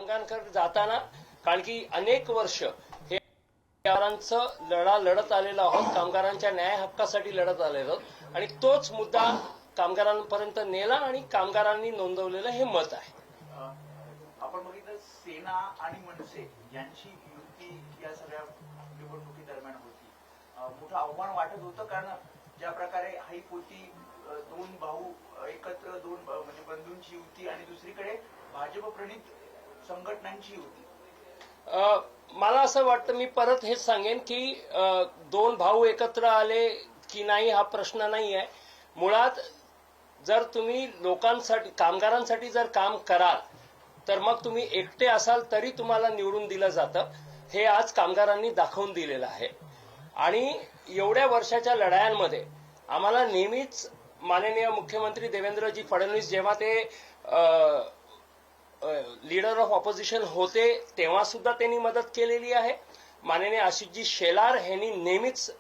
कामगारांकडे जाताना, कारण की अनेक वर्ष हे कामगारांचं लढा लढत आलेलो आहोत, कामगारांच्या न्याय हक्कासाठी लढत आलेलो आहोत आणि तोच मुद्दा कामगारांपर्यंत नेला आणि कामगारांनी नोंदवलेलं हे मत आहे. आपण बघितलं सेना आणि मनसे यांची युती या सगळ्या निवडणुकी दरम्यान होती. मोठं आव्हान वाटत होतं, कारण ज्या प्रकारे हाई पोती दोन भाऊ एकत्र, दोन म्हणजे बंधूंची युती आणि दुसरीकडे भाजप प्रणित संघटनांची युती. मला असं वाटतं, मी परत हेच सांगेन की दोन भाऊ एकत्र आले की नाही हा प्रश्न नाही आहे. मुळात जर तुम्ही लोकांसाठी, कामगारांसाठी जर काम कराल तर मग तुम्ही एकटे असाल तरी तुम्हाला निवडून दिलं जातं. हे आज कामगारांनी दाखवून दिलेलं आहे. आणि एवढ्या वर्षाच्या लढायांमध्ये आम्हाला नेहमीच माननीय मुख्यमंत्री देवेंद्रजी फडणवीस जेव्हा ते लीडर ऑफ ऑपोजिशन होते तेव्हा सुद्धा त्यांनी मदत केलेली आहे. माननीय आशिषजी शेलार यांनी नेहमीच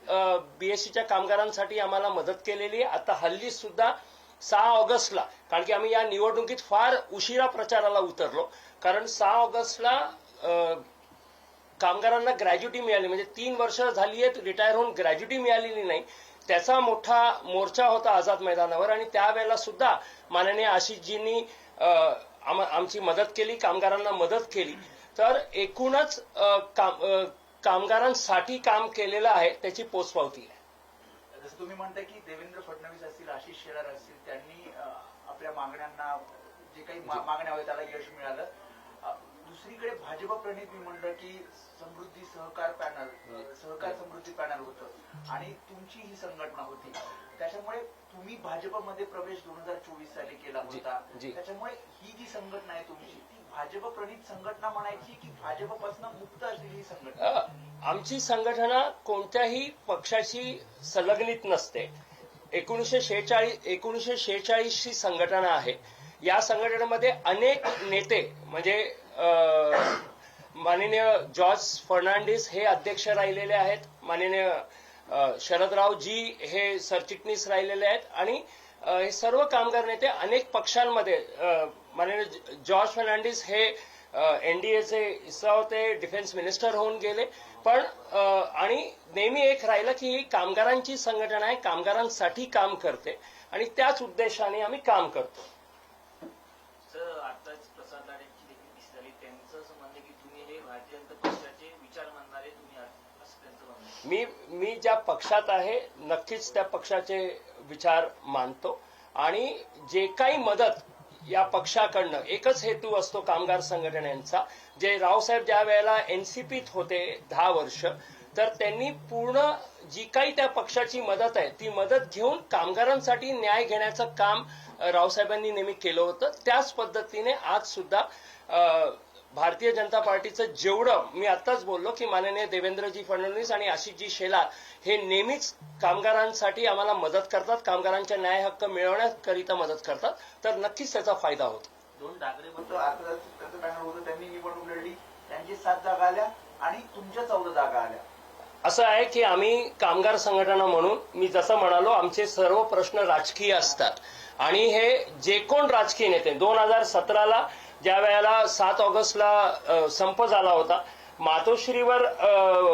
बीएससीच्या कामगारांसाठी आम्हाला मदत केलेली आहे. आता हल्ली सुद्धा 6 ऑगस्टला, कारण की आम्ही या निवडणुकीत फार उशिरा प्रचाराला उतरलो, कारण 6 ऑगस्टला कामगारांना ग्रॅज्युटी मिळाली, म्हणजे 3 वर्ष झाली आहेत रिटायर होऊन ग्रॅज्युटी मिळालेली नाही. त्याचा मोठा मोर्चा होता आझाद मैदानावर आणि त्यावेळेला सुद्धा माननीय आशिषजींनी आमची मदत केली, कामगारांना मदत केली. तर एकूणच कामगारांसाठी काम केलेलं आहे त्याची पोचपावती आहे. जसं तुम्ही म्हणता की देवेंद्र फडणवीस असतील, आशिष शेलार असतील, त्यांनी आपल्या मागण्यांना जे काही मागण्या होत्या त्याला यश मिळालं. दुसरीकडे भाजप प्रणित मी म्हणलं की समृद्धी सहकार पॅनल, सहकार समृद्धी पॅनल होतं आणि तुमची ही संघटना होती. त्याच्यामुळे तुम्ही भाजपमध्ये प्रवेश 2024 साली केला होता. त्याच्यामुळे ही जी संघटना आहे तुमची, ती भाजप प्रणित संघटना म्हणायची की भाजपपासून मुक्त असलेली ही संघटना? आमची संघटना कोणत्याही पक्षाशी संलग्नित नसते. 1946 ची संघटना आहे. या संघटनेमध्ये अनेक नेते, म्हणजे माननीय जॉर्ज फर्नांडिस हे अध्यक्ष राहिलेले आहेत, माननीय शरदरावजी हे सरचिटणीस राहिलेले आहेत आणि हे सर्व कामगार नेते अनेक पक्षांमध्ये, माननीय जॉर्ज फर्नांडिस हे एनडीएचे हिस्सा होते, डिफेन्स मिनिस्टर होऊन गेले. पण आणि नेहमी एक राहिलं की ही कामगारांची संघटना आहे, कामगारांसाठी काम करते आणि त्याच उद्देशाने आम्ही काम करतो. आताच प्रसाद लाडेंची देखील दिसत झाली, त्यांचं असं म्हणणं की तुम्ही हे भारतीय जनता पक्षाचे विचार मानणारे तुम्ही असं त्यांचं म्हणणं. मी ज्या पक्षात आहे नक्कीच त्या पक्षाचे विचार मानतो आणि जे काही मदत या पक्षाकडनं, एकच हेतू असतो कामगार संघटनेचा. जे रावसाहेब ज्या वेळेला एनसीपीत होते 10 वर्ष, तर त्यांनी पूर्ण जी काही त्या पक्षाची मदत आहे ती मदत घेऊन कामगारांसाठी न्याय घेण्याचं काम रावसाहेबांनी नेहमी केलं होतं. त्याच पद्धतीने आज सुद्धा भारतीय जनता पार्टीचं जेवढं, मी आताच बोललो की माननीय देवेंद्रजी फडणवीस आणि आशिषजी शेलार हे नेहमीच कामगारांसाठी आम्हाला मदत करतात, कामगारांच्या न्याय हक्क मिळवण्याकरिता मदत करतात, तर नक्कीच त्याचा फायदा होतो. 2 ठाकरे त्यांचं पॅनल होतं, त्यांनी निवडणूक लढली, त्यांची 7 जागा आल्या आणि तुमच्या 14 जागा आल्या. असं आहे की आम्ही कामगार संघटना म्हणून, मी जसं म्हणालो, आमचे सर्व प्रश्न राजकीय असतात आणि हे जे कोण राजकीय नेते, 2017ला ज्या वेळेला 7 ऑगस्टला संप झाला होता, मातोश्रीवर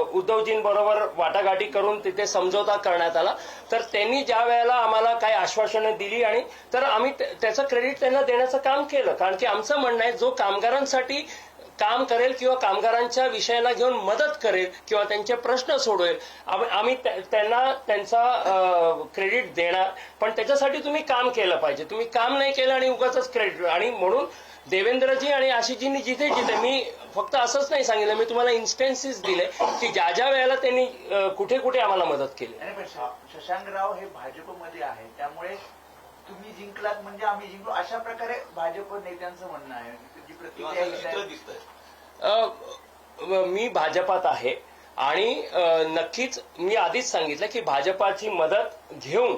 उद्धवजींबरोबर वाटाघाटी करून तिथे समझोता करण्यात आला, तर त्यांनी ज्या वेळेला आम्हाला काही आश्वासनं दिली आणि तर आम्ही त्याचं क्रेडिट त्यांना देण्याचं काम केलं. कारण की आमचं म्हणणं आहे, जो कामगारांसाठी काम करेल किंवा कामगारांच्या विषयाला घेऊन मदत करेल किंवा त्यांचे प्रश्न सोडवेल, आम्ही त्यांना त्यांचा क्रेडिट देणार. पण त्याच्यासाठी तुम्ही काम केलं पाहिजे. तुम्ही काम नाही केलं आणि उगाचच क्रेडिट. आणि म्हणून देवेंद्रजी आणि आशिषजींनी जिथे जिथे, मी फक्त असंच नाही सांगितलं, मी तुम्हाला इन्स्टन्सेस दिले की ज्या ज्या वेळेला त्यांनी कुठे कुठे आम्हाला मदत केली. शशांकराव हे भाजपमध्ये आहे, त्यामुळे तुम्ही जिंकलात म्हणजे आम्ही जिंकलो, अशा प्रकारे भाजप नेत्यांचं म्हणणं आहे. मी भाजपात आहे आणि नक्कीच मी आधीच सांगितलं की भाजपाची मदत घेऊन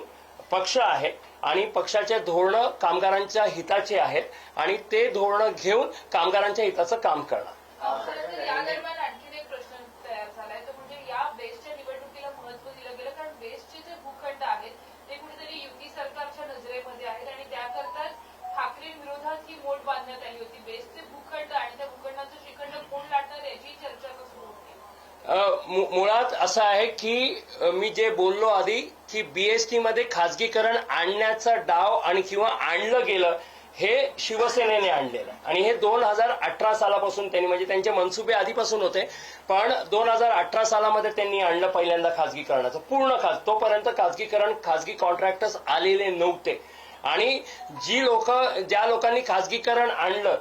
पक्ष आहे आणि पक्षाचे धोरणं कामगारांच्या हिताचे आहेत आणि ते धोरणं घेऊन कामगारांच्या हिताचं काम करणार. या दरम्यान आणखी एक प्रश्न तयार झालाय, तो म्हणजे या बेस्टच्या निवडणुकीला महत्व दिलं गेलं, कारण बेस्टचे जे भूखंड आहेत ते कुठेतरी युती सरकारच्या नजरेमध्ये आहेत आणि त्याकरताच ठाकरेंविरोधात ही मोठ बांधण्यात आली होती. बेस्टचे भूखंड आणि त्या भूखंडाचं मुळात असं आहे की मी जे बोललो आधी की बीएसटी मध्ये खाजगीकरण आणण्याचा डाव आणि किंवा आणलं गेलं हे शिवसेनेने आणलेलं आहे आणि हे 2018 सालापासून त्यांनी म्हणजे त्यांचे मनसुबे आधीपासून होते पण 2018 सालामध्ये त्यांनी आणलं पहिल्यांदा खाजगीकरणाचं पूर्ण तोपर्यंत खाजगी कॉन्ट्रॅक्टर्स आलेले नव्हते आणि ज्या लोकांनी खाजगीकरण आणलं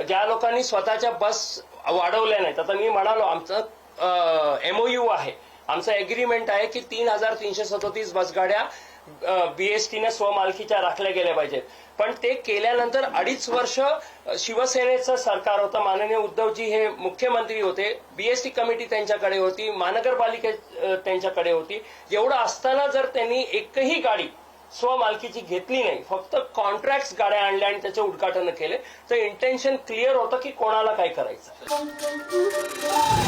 ज्या लोकांनी स्वतःच्या बस वाढवल्या नाहीत आता मी म्हणालो आमचं MOU आहे आमचं एग्रीमेंट आहे की 3,337 बसगाड्या बीएसटीने स्वमालकीच्या राखल्या गेल्या पाहिजेत पण ते केल्यानंतर 2.5 वर्ष शिवसेनेचं सरकार होतं माननीय उद्धवजी हे मुख्यमंत्री होते बीएसटी कमिटी त्यांच्याकडे होती महानगरपालिका त्यांच्याकडे होती एवढं असताना जर त्यांनी एकही गाडी स्वमालकीची घेतली नाही फक्त कॉन्ट्रॅक्ट गाड्या आणल्या आणि त्याचे उद्घाटन केले तर इंटेन्शन क्लिअर होतं की कोणाला काय करायचं